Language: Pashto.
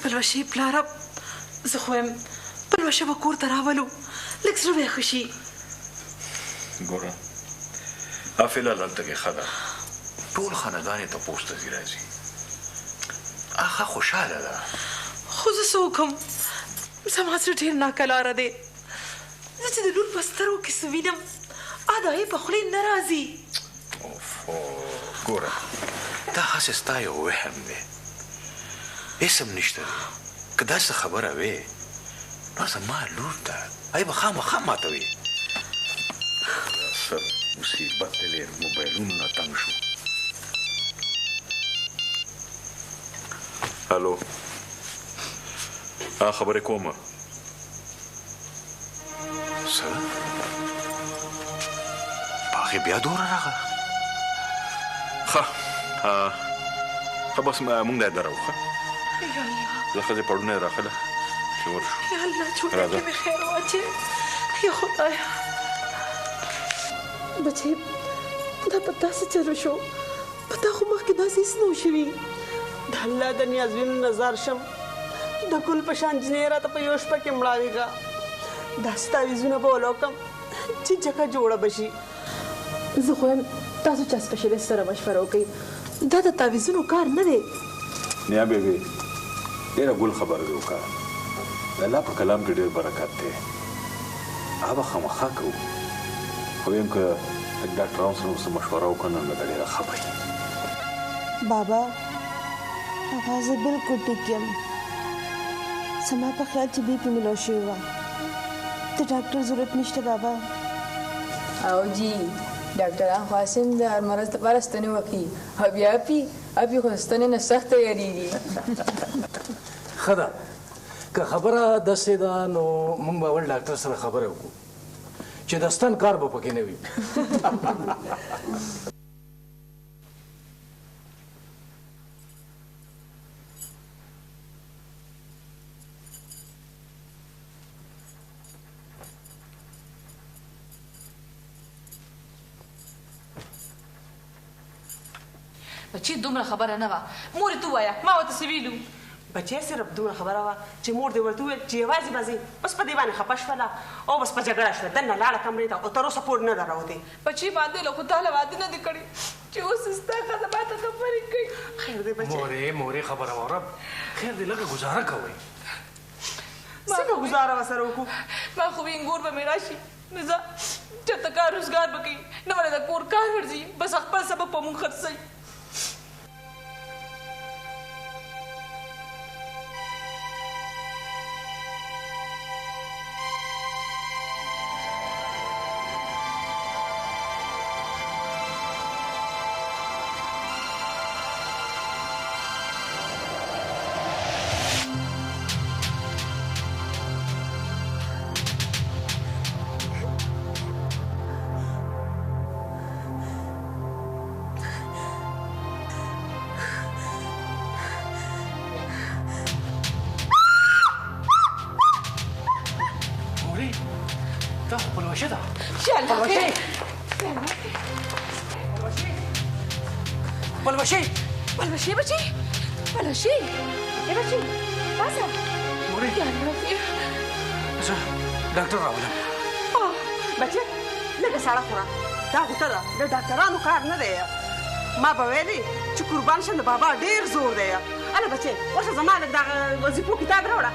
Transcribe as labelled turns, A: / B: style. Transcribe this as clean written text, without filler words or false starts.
A: پلوشې پلاره زه خو یم پلوشه به کور ته راولو لږ زړه به یې ښه شي.
B: ګوره فلحال هلته کې ښه ده ټول خاندان یې تپوس ته ځي راځي هغه خوشحاله ده
A: خو زه څه وکړم زما زړه ډېر ناکلاره دی زه چې د لور په سترګو کې څه وینم د هغې په خولې نه راځي.
B: ګوره دا هسې ستا یو وهم دی اسم نشته دی که داسې خبره وې نو زما لور ته هغې به خامخا ماته وي. څه مصیبت دی موبایلونو نه تنګ شو. هلو خبرې کومه څه هغې بیا دوره راغله ښه بس مونږ دا درو ښه زه ښځې پړونه یې راخله چې ورشو
A: یا الله چوټه کې مې خیر واچې یا خدایه بچې دا په داسې چلو شو په تا خو مخکې داسې هېڅ نه و شوي
C: د الله د نیازبینو نظر شم د ګل په شان جنۍ راته په یو شپه کې مړاوېږه داسې تعویضونه به ولوکم چې جګه جوړه به شي.
A: زه خو یم تاسو چا سپیشلیست سره مشوره وکړئ دا د تعویضونو کار نه دی.
B: نیا بیبي ډېره ګل خبره دې وکړه د الله په کلام کې ډېر برکت دی هغه به خامخا کوو خو یم که ډاکټرانو سره ورسره مشوره وکړو نو به ډېره ښه وي.
D: بابا هغه زه بلکل ټیک یم زما په خیال چې بي پي مې لو شوې وه د ډاکټر ضرورت نشته بابا.
E: او جی ډاکټران خو هسې د هر مرض لپاره ستنې وکړي او بیا اپي خو ستنې نه سخته یارېږي.
F: ښه ده که خبره داسې ده نو موږ به اول ډاکټر سره خبره وکړو چې د ستن کار به پکې نه وي.
G: بچی دومره خبره نه وه مور ته ووایه ما ورته څه ویلو.
C: بچی صرف دومره خبره وه چې مور دې ورته وویل چې یوازې به ځې بس په دې باندې خفه شوله او بس په جګړه شوه دننه لاړه کمرې ته او تر اوسه پورې نه ده راوتې.
G: بچی باندې له خو تاله واده نه دي کړي چې اوس ستا ښځه ماته خبرې کوي.
C: خیر دی بچی
F: مورې خبره واوره خیر دی لږه ګزاره کوئ.
C: څنګه ګزاره به سره وکړو
G: ما خو وینګور به مې راشي نو زه چېرته کار روزګار به کوي نه به د کور کار ورځي بس خپل سبب په مونږ خرڅوي.
F: دا خو پلوشه ده پلوشې
G: بچی ای بچی باسه
F: مورې زه ډاکټر راولم.
C: بچی لږه ساړه خوره دا غوټه ده د ډاکټرانو کار نه دی. ما به ویلې چې قربان شم د بابا ډېر زور دی. اله بچی ورشه زما لږ دغه وظیفو کتاب راوړه